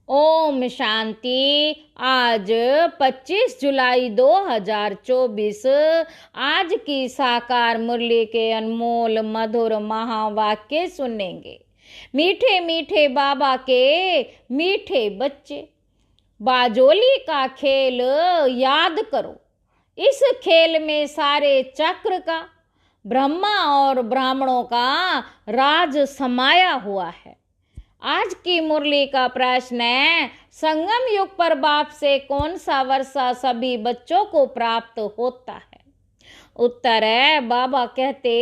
ओम शांति। आज 25 जुलाई 2024 आज की साकार मुरली के अनमोल मधुर महावाक्य सुनेंगे। मीठे मीठे बाबा के मीठे बच्चे, बाजोली का खेल याद करो। इस खेल में सारे चक्र का, ब्रह्मा और ब्राह्मणों का राज समाया हुआ है। आज की मुरली का प्रश्न है, संगम युग पर बाप से कौन सा वर्षा सभी बच्चों को प्राप्त होता है? उत्तर है, बाबा कहते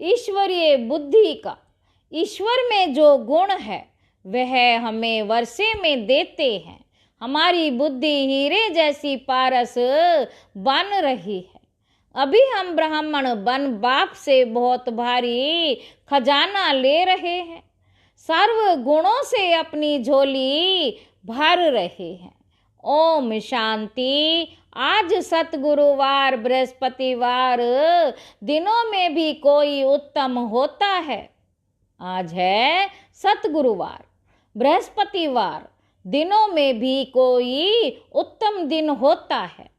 ईश्वरीय बुद्धि का, ईश्वर में जो गुण है वह हमें वर्षे में देते हैं। हमारी बुद्धि हीरे जैसी पारस बन रही है। अभी हम ब्राह्मण बन बाप से बहुत भारी खजाना ले रहे हैं, सर्व गुणों से अपनी झोली भर रहे हैं। ओम शांति। आज सतगुरुवार बृहस्पतिवार दिनों में भी कोई उत्तम होता है। आज है सतगुरुवार, बृहस्पतिवार दिनों में भी कोई उत्तम दिन होता है।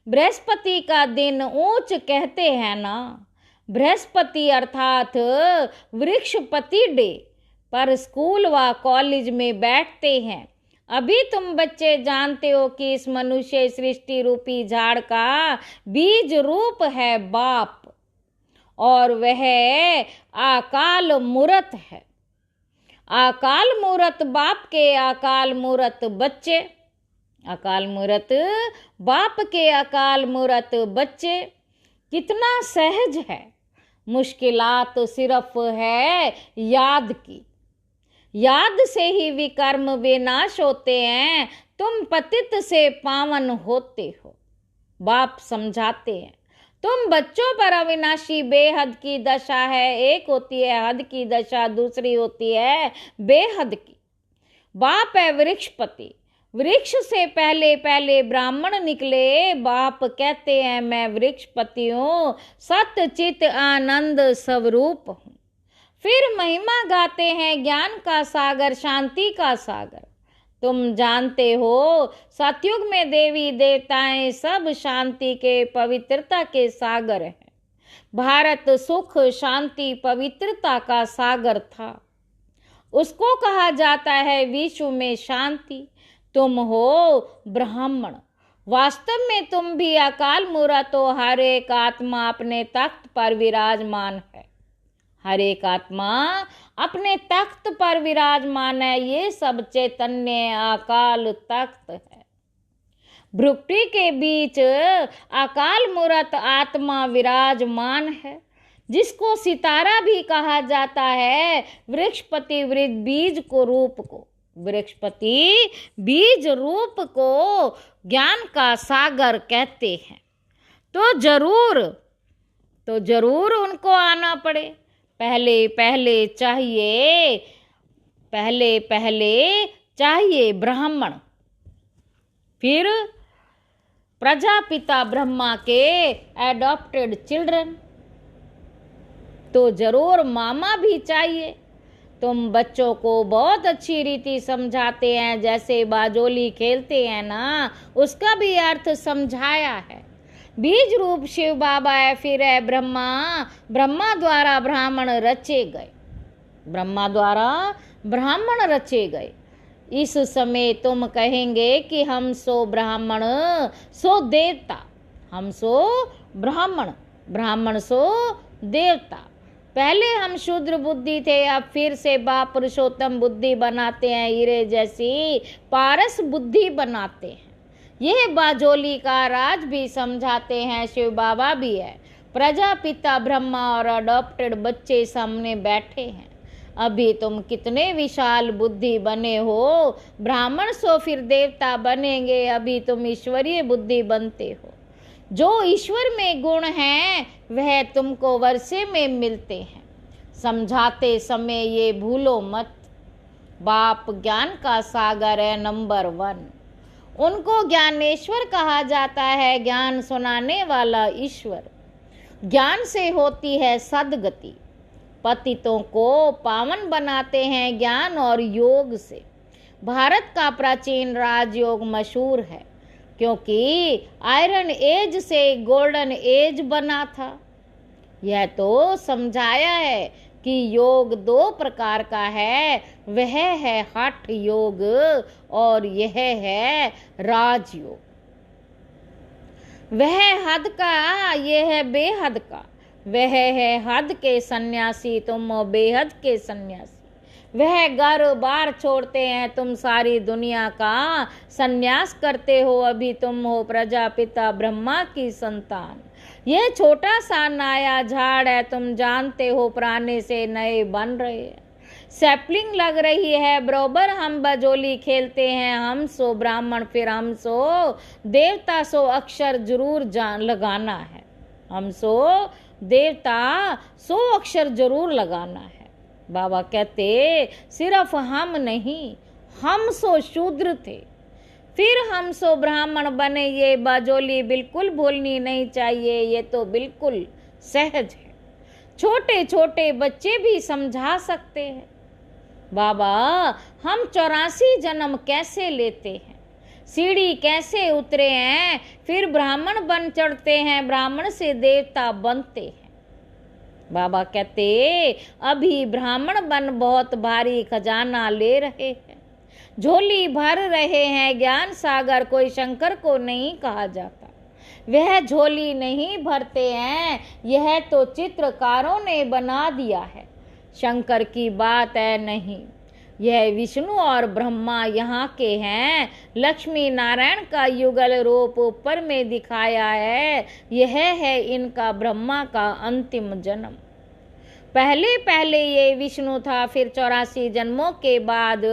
बृहस्पति का दिन ऊंच कहते हैं ना। बृहस्पति अर्थात वृक्षपति डे पर स्कूल व कॉलेज में बैठते हैं। अभी तुम बच्चे जानते हो कि इस मनुष्य सृष्टि रूपी झाड़ का बीज रूप है बाप, और वह अकाल मूरत है। अकाल मूरत बाप के अकाल मूरत बच्चे, अकाल मूरत बाप के अकाल मूरत बच्चे। कितना सहज है, मुश्किलात सिर्फ है याद की। याद से ही विकर्म विनाश होते हैं। तुम पतित से पावन होते हो। बाप समझाते हैं, तुम बच्चों पर अविनाशी बेहद की दशा है। एक होती है हद की दशा, दूसरी होती है बेहद की। बाप है वृक्षपति, वृक्ष से पहले पहले ब्राह्मण निकले। बाप कहते हैं, मैं वृक्षपति हूँ, सत्य चित आनंद स्वरूप हूँ। फिर महिमा गाते हैं ज्ञान का सागर, शांति का सागर। तुम जानते हो सतयुग में देवी देवताएं सब शांति के पवित्रता के सागर हैं। भारत सुख शांति पवित्रता का सागर था, उसको कहा जाता है विश्व में शांति। तुम हो ब्राह्मण, वास्तव में तुम भी अकाल मूरत हो। हर एक आत्मा अपने तख्त पर विराजमान है। हर एक आत्मा अपने तख्त पर विराजमान है। ये सब चैतन्य अकाल तख्त है। भ्रुकुटी के बीच अकाल मूरत आत्मा विराजमान है, जिसको सितारा भी कहा जाता है। वृक्षपति बीज को रूप को, वृक्षपति बीज रूप को ज्ञान का सागर कहते हैं। तो जरूर उनको आना पड़े। पहले पहले चाहिए ब्राह्मण, फिर प्रजापिता ब्रह्मा के एडॉप्टेड चिल्ड्रन। तो जरूर मामा भी चाहिए। तुम बच्चों को बहुत अच्छी रीति समझाते हैं, जैसे बाजोली खेलते हैं ना, उसका भी अर्थ समझाया है। बीज रूप शिव बाबा है, फिर है ब्रह्मा। ब्रह्मा द्वारा ब्राह्मण रचे गए, ब्रह्मा द्वारा ब्राह्मण रचे गए। इस समय तुम कहेंगे कि हम सो ब्राह्मण सो देवता, हम सो ब्राह्मण, ब्राह्मण सो देवता। पहले हम शूद्र बुद्धि थे, अब फिर से बाप पुरुषोत्तम बुद्धि बनाते हैं, हीरे जैसी पारस बुद्धि बनाते हैं। यह बाजोली का राज भी समझाते हैं, शिव बाबा भी है। प्रजापिता ब्रह्मा और अडॉप्टेड बच्चे सामने बैठे हैं। अभी तुम कितने विशाल बुद्धि बने हो। ब्राह्मण सो फिर देवता बनेंगे। अभी तुम ईश्वरीय बुद्धि बनते हो। जो ईश्वर में गुण हैं वह तुमको वर्षे में मिलते हैं। समझाते समय ये भूलो मत, बाप ज्ञान का सागर है नंबर 1। उनको ज्ञानेश्वर कहा जाता है, ज्ञान सुनाने वाला ईश्वर। ज्ञान से होती है सद्गति। पतितों को पावन बनाते हैं ज्ञान और योग से। भारत का प्राचीन राजयोग मशहूर है, क्योंकि आयरन एज से गोल्डन एज बना था। यह तो समझाया है कि योग 2 प्रकार का है, वह है हठ योग और यह है राजयोग। वह हद का, यह है बेहद का। वह है हद के सन्यासी, तुम हो बेहद के सन्यासी। वह घर बार छोड़ते हैं, तुम सारी दुनिया का सन्यास करते हो। अभी तुम हो प्रजापिता ब्रह्मा की संतान। यह छोटा सा नया झाड़ है, तुम जानते हो पुराने से नए बन रहे हैं। सैपलिंग लग रही है, बरोबर हम बजोली खेलते हैं। हम सो ब्राह्मण, फिर हम सो देवता, सो अक्षर जरूर लगाना है। हम सो देवता, सो अक्षर जरूर लगाना है। बाबा कहते सिर्फ हम नहीं, हम सो शूद्र थे, फिर हम सो ब्राह्मण बने। ये बाजोली बिल्कुल भूलनी नहीं चाहिए, ये तो बिल्कुल सहज है। छोटे छोटे बच्चे भी समझा सकते हैं। बाबा हम 84 जन्म कैसे लेते हैं, सीढ़ी कैसे उतरे हैं, फिर ब्राह्मण बन चढ़ते हैं, ब्राह्मण से देवता बनते हैं। बाबा कहते अभी ब्राह्मण बन बहुत भारी खजाना ले रहे हैं, झोली भर रहे हैं ज्ञान सागर। कोई शंकर को नहीं कहा जाता, वह झोली नहीं भरते हैं, यह तो चित्रकारों ने बना दिया है। शंकर की बात है नहीं, यह विष्णु और ब्रह्मा यहाँ के हैं। लक्ष्मी नारायण का युगल रूप ऊपर में दिखाया है, यह है इनका ब्रह्मा का अंतिम जन्म। पहले पहले ये विष्णु था, फिर 84 जन्मों के बाद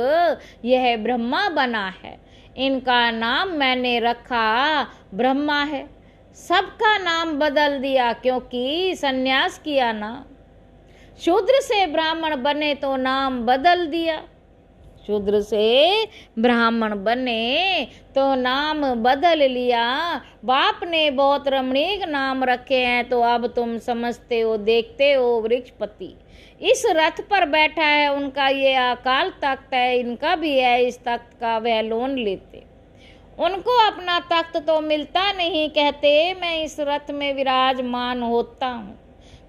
यह ब्रह्मा बना है। इनका नाम मैंने रखा ब्रह्मा है। सबका नाम बदल दिया क्योंकि सन्यास किया ना। शूद्र से ब्राह्मण बने तो नाम बदल दिया, शूद्र से ब्राह्मण बने तो नाम बदल लिया। बाप ने बहुत रमणीक नाम रखे हैं, तो अब तुम समझते हो, देखते हो। वृक्षपति इस रथ पर बैठा है, उनका ये अकाल तख्त है, इनका भी है इस तख्त का, वह लोन लेते। उनको अपना तख्त तो मिलता नहीं, कहते मैं इस रथ में विराजमान होता हूँ,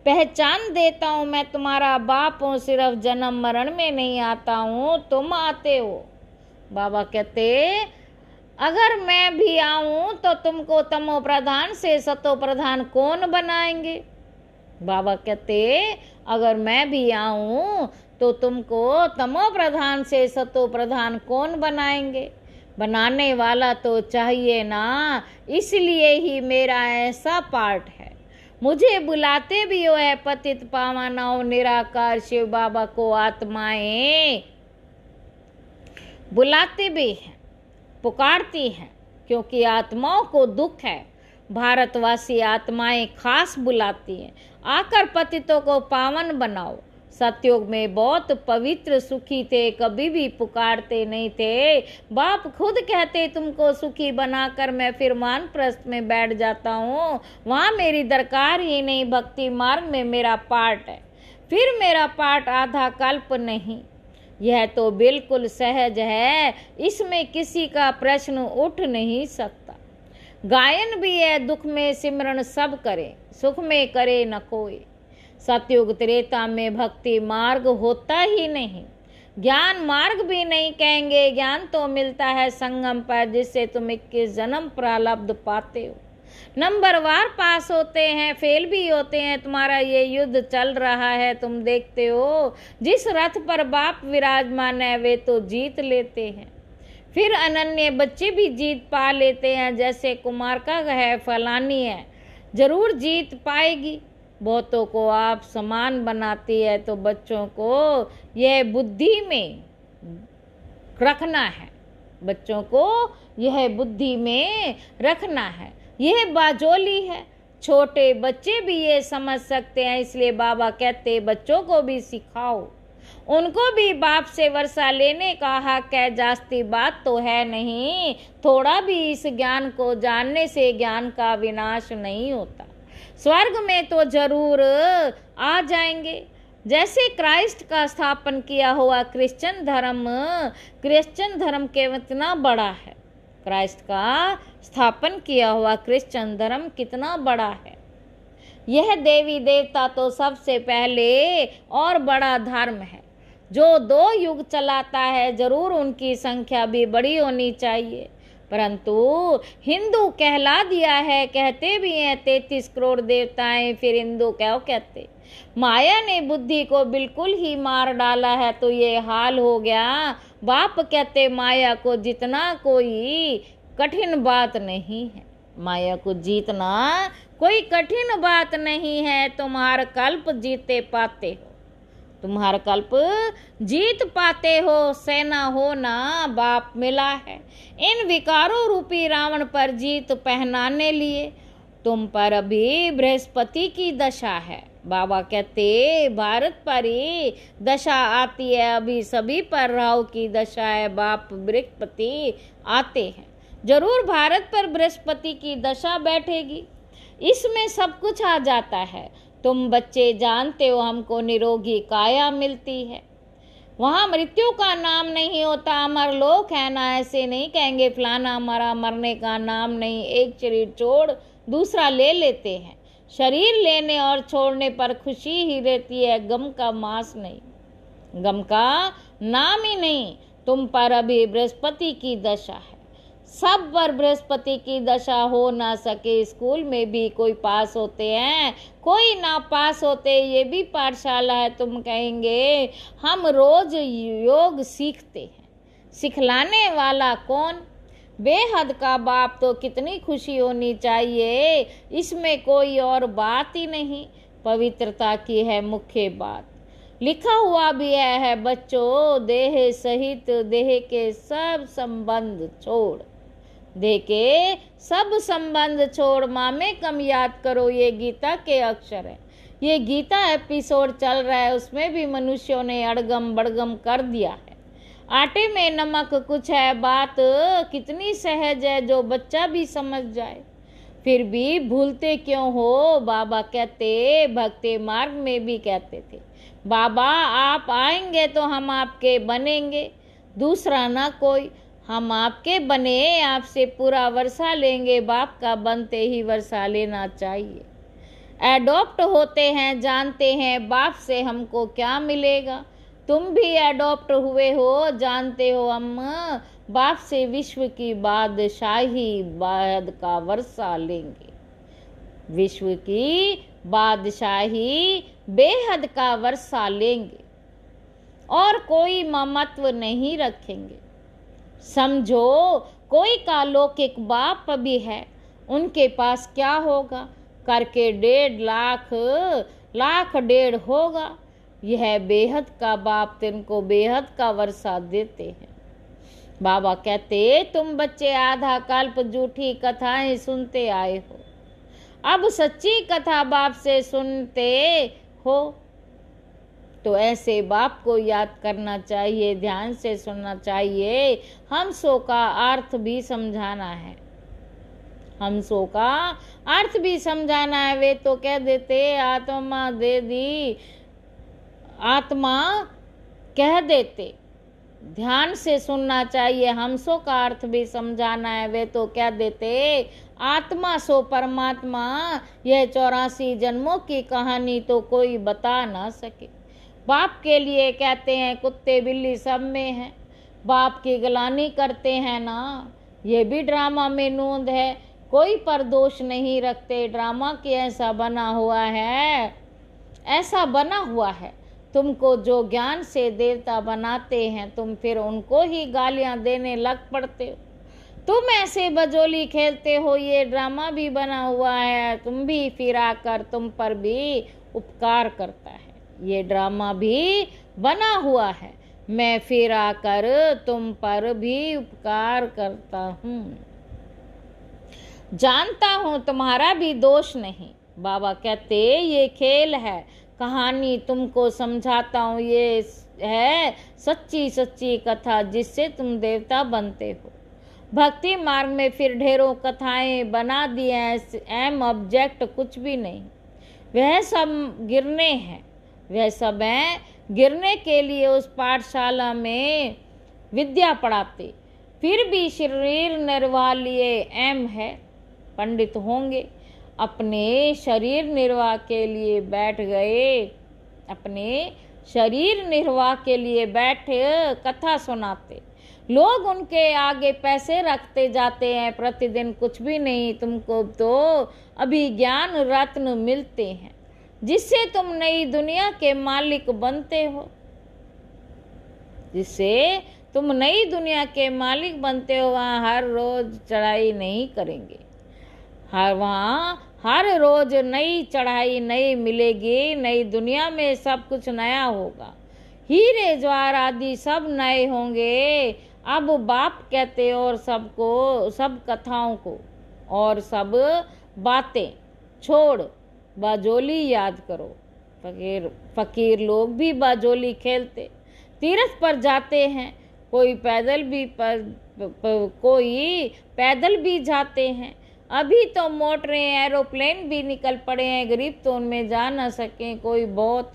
पहचान देता हूँ मैं तुम्हारा बाप हूँ, सिर्फ जन्म मरण में नहीं आता हूँ, तुम आते हो। बाबा कहते अगर मैं भी आऊँ तो तुमको तमो प्रधान से सतो प्रधान कौन बनाएंगे। बाबा कहते अगर मैं भी आऊँ तो तुमको तमो प्रधान से सतो प्रधान कौन बनाएंगे। बनाने वाला तो चाहिए ना, इसलिए ही मेरा ऐसा पार्ट है। मुझे बुलाते भी हो है पतित पावनाओं निराकार शिव बाबा को आत्माएं बुलाते भी हैं, पुकारती हैं, क्योंकि आत्माओं को दुख है। भारतवासी आत्माएं खास बुलाती हैं, आकर पतितों को पावन बनाओ। सतयुग में बहुत पवित्र सुखी थे, कभी भी पुकारते नहीं थे। बाप खुद कहते तुमको सुखी बनाकर मैं फिर वानप्रस्थ में बैठ जाता हूँ, वहाँ मेरी दरकार ही नहीं। भक्ति मार्ग में मेरा पार्ट है, फिर मेरा पार्ट आधा कल्प नहीं। यह तो बिल्कुल सहज है, इसमें किसी का प्रश्न उठ नहीं सकता। गायन भी है, दुख में सिमरन सब करे, सुख में करे न कोई। सतयुग त्रेता में भक्ति मार्ग होता ही नहीं, ज्ञान मार्ग भी नहीं कहेंगे। ज्ञान तो मिलता है संगम पर, जिससे तुम 21 जन्म प्रारब्ध पाते हो। नंबरवार पास होते हैं, फेल भी होते हैं। तुम्हारा ये युद्ध चल रहा है, तुम देखते हो। जिस रथ पर बाप विराजमान है वे तो जीत लेते हैं, फिर अनन्य बच्चे भी जीत पा लेते हैं। जैसे कुमार का है, फलानी है, जरूर जीत पाएगी। बहुतों को आप समान बनाती है, तो बच्चों को यह बुद्धि में रखना है, बच्चों को यह बुद्धि में रखना है। यह बाजोली है, छोटे बच्चे भी ये समझ सकते हैं, इसलिए बाबा कहते बच्चों को भी सिखाओ, उनको भी बाप से वर्षा लेने का हक है। जास्ती बात तो है नहीं, थोड़ा भी इस ज्ञान को जानने से ज्ञान का विनाश नहीं होता। स्वर्ग में तो जरूर आ जाएंगे, जैसे क्राइस्ट का स्थापन किया हुआ क्रिश्चियन धर्म कितना बड़ा है, क्राइस्ट का स्थापन किया हुआ क्रिश्चियन धर्म कितना बड़ा है। यह देवी देवता तो सबसे पहले और बड़ा धर्म है जो 2 युग चलाता है। जरूर उनकी संख्या भी बड़ी होनी चाहिए, परंतु हिंदू कहला दिया है, कहते भी हैं 33 करोड़ देवताएं, फिर हिंदू क्यों कहते। माया ने बुद्धि को बिल्कुल ही मार डाला है तो ये हाल हो गया। बाप कहते माया को जितना कोई कठिन बात नहीं है, माया को जीतना कोई कठिन बात नहीं है। तुम्हार कल्प जीते पाते हो, तुम्हार कल्प जीत पाते हो, सेना हो ना बाप मिला है इन विकारों रूपी रावण पर जीत पहनाने लिए। तुम पर अभी बृहस्पति की दशा है। बाबा कहते भारत पर ही दशा आती है, अभी सभी पर राहु की दशा है। बाप बृहस्पति आते हैं, जरूर भारत पर बृहस्पति की दशा बैठेगी, इसमें सब कुछ आ जाता है। तुम बच्चे जानते हो हमको निरोगी काया मिलती है, वहाँ मृत्यु का नाम नहीं होता। अमर लोक है ना, ऐसे नहीं कहेंगे फलाना मरा, मरने का नाम नहीं। एक शरीर छोड़ दूसरा ले लेते हैं, शरीर लेने और छोड़ने पर खुशी ही रहती है, गम का मास नहीं, गम का नाम ही नहीं। तुम पर अभी बृहस्पति की दशा है, सब पर बृहस्पति की दशा हो ना सके। स्कूल में भी कोई पास होते हैं, कोई ना पास होते, ये भी पाठशाला है। तुम कहेंगे हम रोज योग सीखते हैं, सिखलाने वाला कौन? बेहद का बाप। तो कितनी खुशी होनी चाहिए, इसमें कोई और बात ही नहीं, पवित्रता की है मुख्य बात। लिखा हुआ भी है बच्चों, देह सहित देह के सब संबंध छोड़, देह के सब संबंध छोड़, मामे कम याद करो। ये गीता के अक्षर है, ये गीता एपिसोड चल रहा है, उसमें भी मनुष्यों ने अड़गम बड़गम कर दिया है। आटे में नमक कुछ है, बात कितनी सहज है जो बच्चा भी समझ जाए, फिर भी भूलते क्यों हो। बाबा कहते, भक्ति मार्ग में भी कहते थे, बाबा आप आएंगे तो हम आपके बनेंगे, दूसरा ना कोई। हम आपके बने, आपसे पूरा वर्षा लेंगे, बाप का बनते ही वर्षा लेना चाहिए। एडॉप्ट होते हैं, जानते हैं बाप से हमको क्या मिलेगा। तुम भी एडॉप्ट हुए हो, जानते हो हम बाप से विश्व की बादशाही बाद का वर्षा लेंगे, विश्व की बादशाही बेहद का वर्षा लेंगे और कोई ममत्व नहीं रखेंगे। समझो कोई का लौकिक बाप भी है, उनके पास क्या होगा, करके 1.5 लाख 1.5 होगा। यह बेहद का बाप तिनको बेहद का वर्षा देते हैं। बाबा कहते तुम बच्चे आधा कल्प झूठी कथाएं सुनते आए हो, अब सच्ची कथा बाप से सुनते हो, तो ऐसे बाप को याद करना चाहिए, ध्यान से सुनना चाहिए। हंसों का अर्थ भी समझाना है, हंसों का अर्थ भी समझाना है। वे तो कह देते आत्मा दे दी, आत्मा कह देते, ध्यान से सुनना चाहिए। हंसों का अर्थ भी समझाना है। वे तो कह देते आत्मा सो परमात्मा, यह 84 जन्मों की कहानी तो कोई बता ना सके। बाप के लिए कहते हैं कुत्ते बिल्ली सब में हैं, बाप की गलानी करते हैं ना, ये भी ड्रामा में नोंद है, कोई पर दोष नहीं रखते। ड्रामा की ऐसा बना हुआ है, ऐसा बना हुआ है। तुमको जो ज्ञान से देवता बनाते हैं, तुम फिर उनको ही गालियां देने लग पड़ते हो। तुम ऐसे बजोली खेलते हो, ये ड्रामा भी बना हुआ है, तुम भी फिर आकर तुम पर भी उपकार करता है। ये ड्रामा भी बना हुआ है, मैं फिर आकर तुम पर भी उपकार करता हूँ, जानता हूँ तुम्हारा भी दोष नहीं। बाबा कहते ये खेल है, कहानी तुमको समझाता हूँ, ये है सच्ची सच्ची कथा जिससे तुम देवता बनते हो। भक्ति मार्ग में फिर ढेरों कथाएं बना दी हैं, एम ऑब्जेक्ट कुछ भी नहीं, वह सब गिरने हैं। वह सब हैं गिरने के लिए उस पाठशाला में विद्या पढ़ाते, फिर भी शरीर निर्वाह लिए एम है, पंडित होंगे। अपने शरीर निर्वाह के लिए बैठ गए, अपने शरीर निर्वाह के लिए बैठे कथा सुनाते, लोग उनके आगे पैसे रखते जाते हैं, प्रतिदिन कुछ भी नहीं, तुमको तो अभी ज्ञान रत्न मिलते हैं जिससे तुम नई दुनिया के मालिक बनते हो, जिससे तुम नई दुनिया के मालिक बनते हो। वहाँ हर रोज चढ़ाई नहीं करेंगे, वहाँ हर रोज नई चढ़ाई नई मिलेगी, नई दुनिया में सब कुछ नया होगा, हीरे ज्वार आदि सब नए होंगे। अब बाप कहते और सबको, सब कथाओं को और सब बातें छोड़ बाजोली याद करो। फकीर लोग भी बाजोली खेलते, तीर्थ पर जाते हैं, कोई पैदल भी जाते हैं। अभी तो मोटरें एरोप्लेन भी निकल पड़े हैं, गरीब तो उनमें जा न सकें। कोई बहुत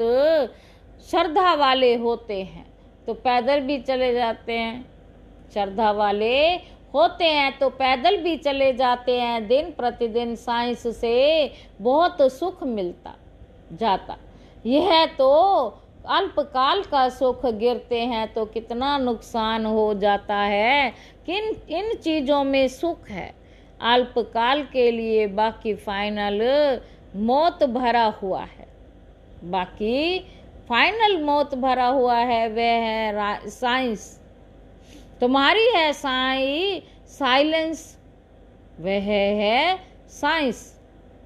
श्रद्धा वाले होते हैं तो पैदल भी चले जाते हैं, श्रद्धा वाले होते हैं तो पैदल भी चले जाते हैं। दिन प्रतिदिन साइंस से बहुत सुख मिलता जाता, यह तो अल्पकाल का सुख, गिरते हैं तो कितना नुकसान हो जाता है। किन इन चीज़ों में सुख है अल्पकाल के लिए, बाकी फाइनल मौत भरा हुआ है, बाकी फाइनल मौत भरा हुआ है। वह है साइंस, तुम्हारी है साइलेंस, वह है साइंस,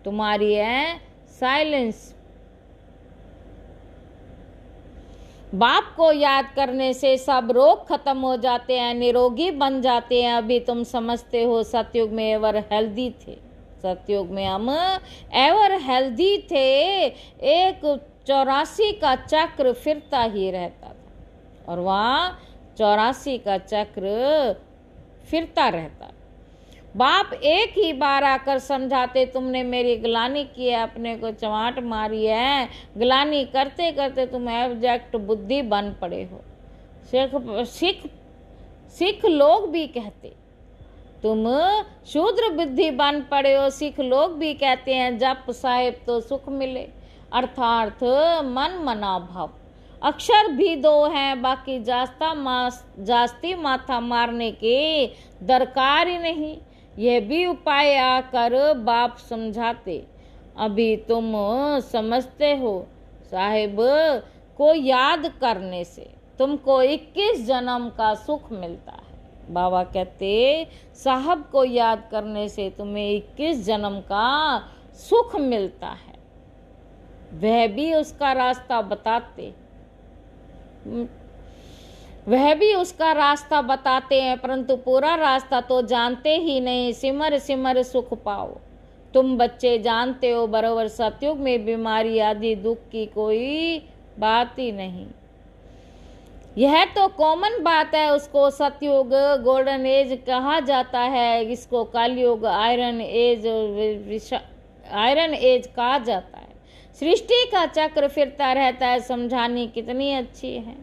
तुम्हारी है साइलेंस। बाप को याद करने से सब रोग खत्म हो जाते हैं, निरोगी बन जाते हैं। अभी तुम समझते हो सतयुग में एवर हेल्दी थे, सतयुग में हम एवर हेल्दी थे। एक 84 का चक्र फिरता ही रहता था और वहाँ 84 का चक्र फिरता रहता। बाप एक ही बार आकर समझाते, तुमने मेरी ग्लानि की है, अपने को चमाट मारी है, ग्लानि करते करते तुम एब्जेक्ट बुद्धि बन पड़े हो। सिख लोग भी कहते तुम शूद्र बुद्धि बन पड़े हो। सिख लोग भी कहते हैं जप साहेब तो सुख मिले, अर्थार्थ मन मना भाव। अक्षर भी दो हैं, बाकी जास्ती माथा मारने के दरकार ही नहीं। यह भी उपाय आकर बाप समझाते, अभी तुम समझते हो साहिब को याद करने से तुमको 21 जन्म का सुख मिलता है। बाबा कहते साहब को याद करने से तुम्हें 21 जन्म का सुख मिलता है। वह भी उसका रास्ता बताते हैं, परंतु पूरा रास्ता तो जानते ही नहीं। सिमर सिमर सुख पाओ, तुम बच्चे जानते हो बरोबर सतयुग में बीमारी आदि दुख की कोई बात ही नहीं। यह तो कॉमन बात है, उसको सतयुग गोल्डन एज कहा जाता है, इसको कलयुग आयरन एज कहा जाता है। सृष्टि का चक्र फिरता रहता है, समझानी कितनी अच्छी है,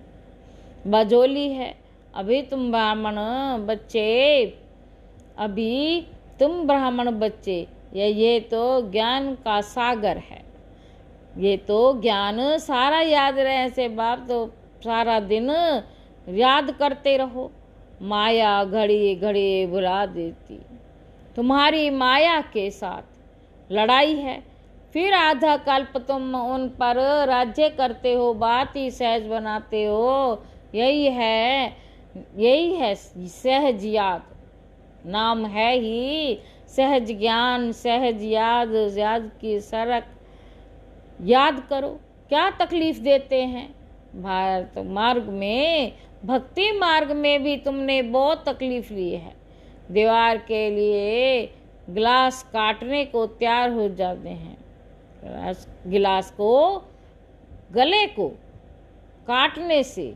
बाजोली है। अभी तुम ब्राह्मण बच्चे, ये तो ज्ञान का सागर है, ये तो ज्ञान सारा याद रहे से बाप तो सारा दिन याद करते रहो। माया घड़ी घड़ी भुला देती, तुम्हारी माया के साथ लड़ाई है। फिर आधा कल्प तुम उन पर राज्य करते हो, बात ही सहज बनाते हो। यही है सहज याद, नाम है ही सहज ज्ञान, सहज याद की सरक याद करो। क्या तकलीफ देते हैं भारत मार्ग में, भक्ति मार्ग में भी तुमने बहुत तकलीफ ली है। दीवार के लिए गिलास काटने को तैयार हो जाते हैं, गिलास को गले को काटने से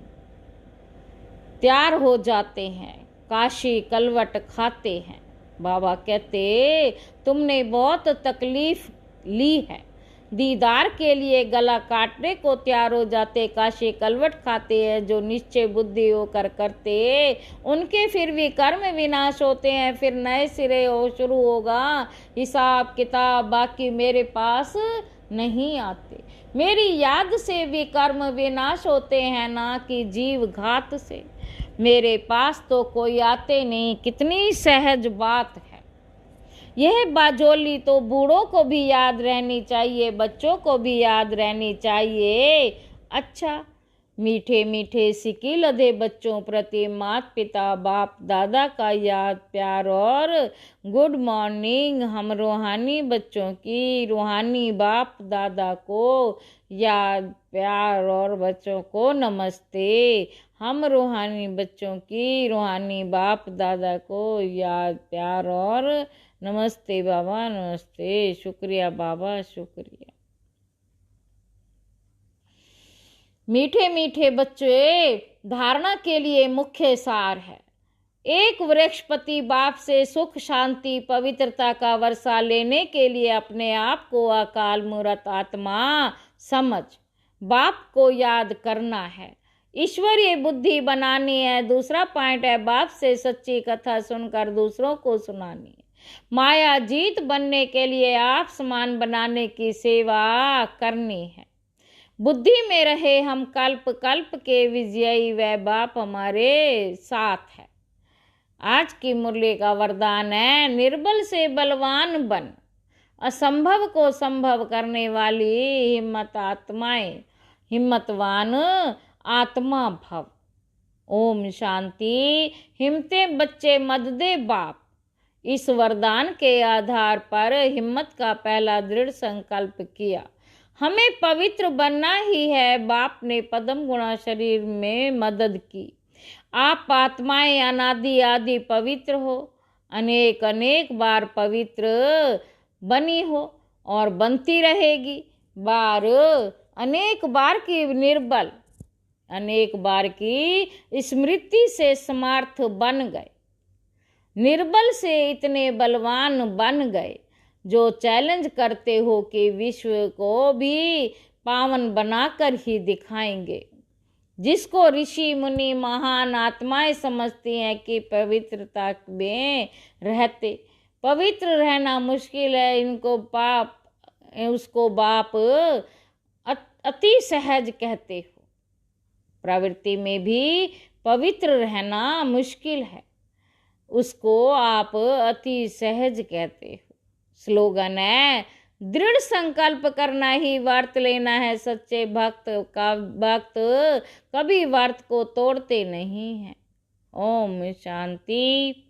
तैयार हो जाते हैं, काशी कलवट खाते हैं। बाबा कहते तुमने बहुत तकलीफ ली है, दीदार के लिए गला काटने को तैयार हो जाते, काशी कलवट खाते हैं। जो निश्चय बुद्धि होकर करते, उनके फिर भी कर्म विनाश होते हैं। फिर नए सिरे शुरू होगा हिसाब किताब, बाकी मेरे पास नहीं आते। मेरी याद से भी कर्म विनाश होते हैं, ना कि जीव घात से। मेरे पास तो कोई आते नहीं, कितनी सहज बात है। यह बाजोली तो बूढ़ों को भी याद रहनी चाहिए, बच्चों को भी याद रहनी चाहिए। अच्छा, मीठे मीठे सिक्के लदे बच्चों प्रति माता पिता बाप दादा का याद प्यार और गुड मॉर्निंग। हम रूहानी बच्चों की रूहानी बाप दादा को याद प्यार और बच्चों को नमस्ते। हम रूहानी बच्चों की रूहानी बाप दादा को याद प्यार और नमस्ते बाबा, नमस्ते। शुक्रिया बाबा, शुक्रिया। मीठे मीठे बच्चे धारणा के लिए मुख्य सार है। एक वृक्षपति बाप से सुख शांति पवित्रता का वर्षा लेने के लिए अपने आप को अकाल मूर्त आत्मा समझ बाप को याद करना है, ईश्वरीय बुद्धि बनानी है। दूसरा पॉइंट है, बाप से सच्ची कथा सुनकर दूसरों को सुनानी है। माया जीत बनने के लिए आप समान बनाने की सेवा करनी है। बुद्धि में रहे हम कल्प कल्प के विजयी, वह बाप हमारे साथ है। आज की मुरली का वरदान है, निर्बल से बलवान बन, असंभव को संभव करने वाली हिम्मतवान आत्मा भव। ओम शांति। हिम्मते बच्चे मद दे बाप। इस वरदान के आधार पर हिम्मत का पहला दृढ़ संकल्प किया। हमें पवित्र बनना ही है। बाप ने पद्म गुणा शरीर में मदद की। आप आत्माएं अनादि आदि पवित्र हो, अनेक अनेक बार पवित्र बनी हो और बनती रहेगी। बार अनेक बार की निर्बल, अनेक बार की स्मृति से समर्थ बन गए। निर्बल से इतने बलवान बन गए जो चैलेंज करते हो कि विश्व को भी पावन बनाकर ही दिखाएंगे। जिसको ऋषि मुनि महान आत्माएं समझती हैं कि पवित्रता में रहते पवित्र रहना मुश्किल है, उसको बाप अति सहज कहते हो। प्रवृत्ति में भी पवित्र रहना मुश्किल है, उसको आप अति सहज कहते हो। स्लोगन है, दृढ़ संकल्प करना ही व्रत लेना है। सच्चे भक्त कभी व्रत को तोड़ते नहीं हैं। ओम शांति।